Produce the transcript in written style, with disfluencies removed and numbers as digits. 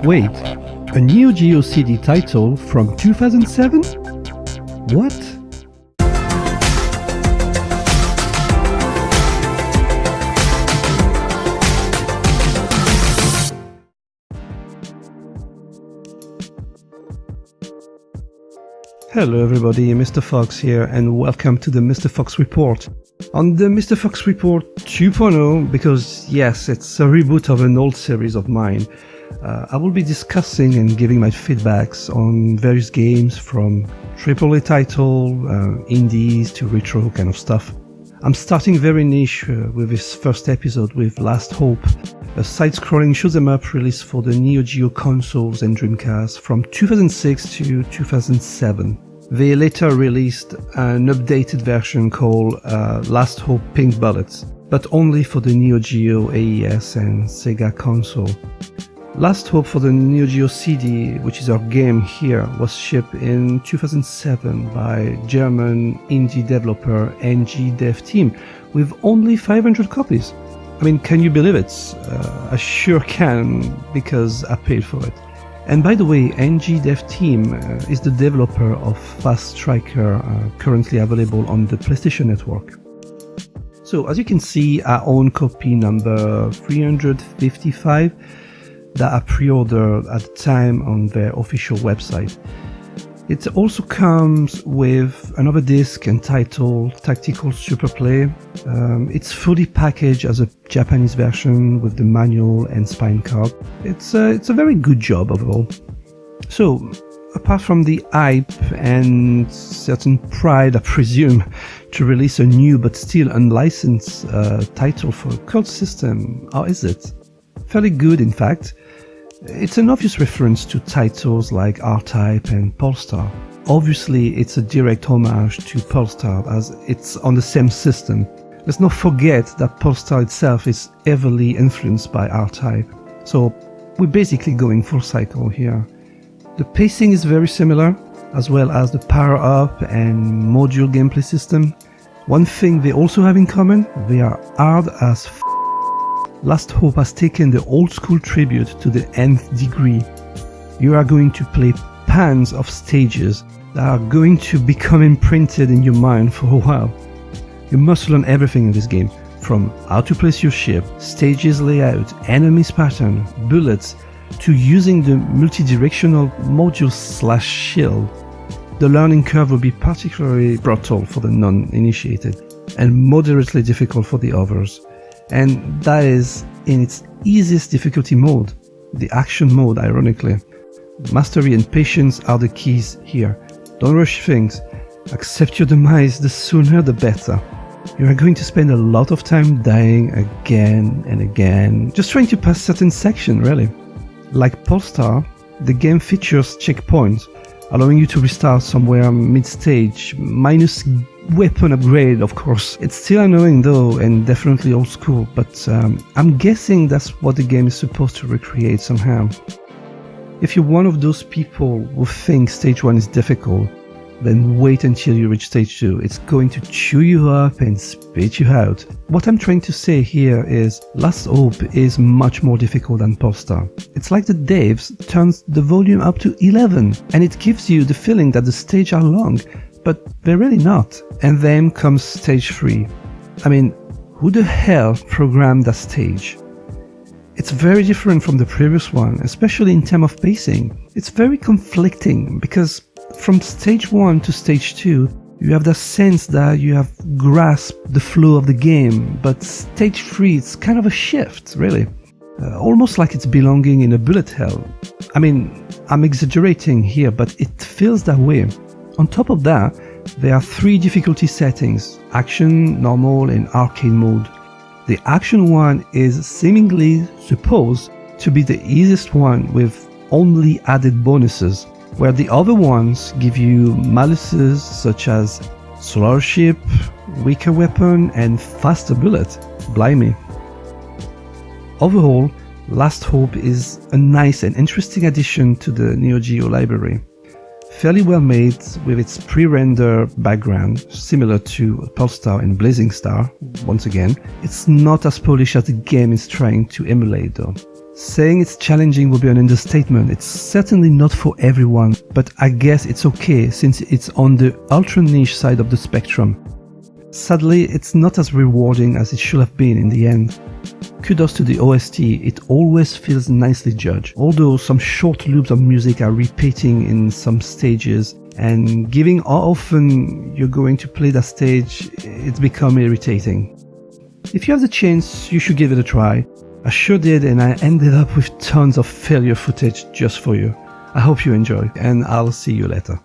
Wait, a Neo Geo CD title from 2007? What? Hello everybody, Mr. Fox here, and welcome to the Mr. Fox Report. On the Mr. Fox Report 2.0, because yes, it's a reboot of an old series of mine, I will be discussing and giving my feedbacks on various games from AAA title, indies to retro kind of stuff. I'm starting very niche with this first episode with Last Hope, a side-scrolling shoot-'em-up release for the Neo Geo consoles and Dreamcast from 2006 to 2007. They later released an updated version called Last Hope Pink Bullets, but only for the Neo Geo AES and Sega console. Last Hope for the Neo Geo CD, which is our game here, was shipped in 2007 by German indie developer NG Dev Team with only 500 copies. I mean, can you believe it? I sure can, because I paid for it. And by the way, NG Dev Team is the developer of Fast Striker, currently available on the PlayStation Network. So as you can see, I own copy number 355 that I pre-ordered at the time on their official website. It also comes with another disc entitled Tactical Superplay. It's fully packaged as a Japanese version with the manual and spine card. It's a very good job overall. So, apart from the hype and certain pride, I presume, to release a new but still unlicensed title for a cult system, how is it? Fairly good, in fact. It's an obvious reference to titles like R-Type and Polestar. Obviously, it's a direct homage to Polestar as it's on the same system. Let's not forget that Polestar itself is heavily influenced by R-Type. So we're basically going full cycle here. The pacing is very similar, as well as the power-up and module gameplay system. One thing they also have in common, they are hard as f***. Last Hope has taken the old-school tribute to the nth degree. You are going to play pans of stages that are going to become imprinted in your mind for a while. You must learn everything in this game, from how to place your ship, stages layout, enemies pattern, bullets, to using the multi-directional module/shield. The learning curve will be particularly brutal for the non-initiated, and moderately difficult for the others. And that is in its easiest difficulty mode, the action mode, ironically. Mastery and patience are the keys here. Don't rush things. Accept your demise, the sooner the better. You are going to spend a lot of time dying again and again, just trying to pass certain sections, really. Like Polestar, the game features checkpoints, allowing you to restart somewhere mid-stage, minus weapon upgrade, of course. It's still annoying though, and definitely old school, but I'm guessing that's what the game is supposed to recreate somehow. If you're one of those people who think stage 1 is difficult, then wait until you reach stage 2. It's going to chew you up and spit you out. What I'm trying to say here is Last Hope is much more difficult than Polestar. It's like the devs turns the volume up to 11, and it gives you the feeling that the stages are long, but they're really not. And then comes stage 3. I mean, who the hell programmed that stage? It's very different from the previous one, especially in terms of pacing. It's very conflicting, because from stage 1 to stage 2, you have the sense that you have grasped the flow of the game, but stage 3 it's kind of a shift, really. Almost like it's belonging in a bullet hell. I mean, I'm exaggerating here, but it feels that way. On top of that, there are 3 difficulty settings: action, normal, and arcade mode. The action one is seemingly supposed to be the easiest one with only added bonuses, where the other ones give you maluses such as slower ship, weaker weapon, and faster bullet. Blimey. Overall, Last Hope is a nice and interesting addition to the Neo Geo library. Fairly well made with its pre-render background, similar to Polestar and Blazing Star. Once again, it's not as polished as the game is trying to emulate though. Saying it's challenging will be an understatement. It's certainly not for everyone, but I guess it's okay since it's on the ultra niche side of the spectrum. Sadly, it's not as rewarding as it should have been in the end. Kudos to the OST, it always feels nicely judged, although some short loops of music are repeating in some stages, and given how often you're going to play that stage, it's become irritating. If you have the chance, you should give it a try. I sure did, and I ended up with tons of failure footage just for you. I hope you enjoy, and I'll see you later.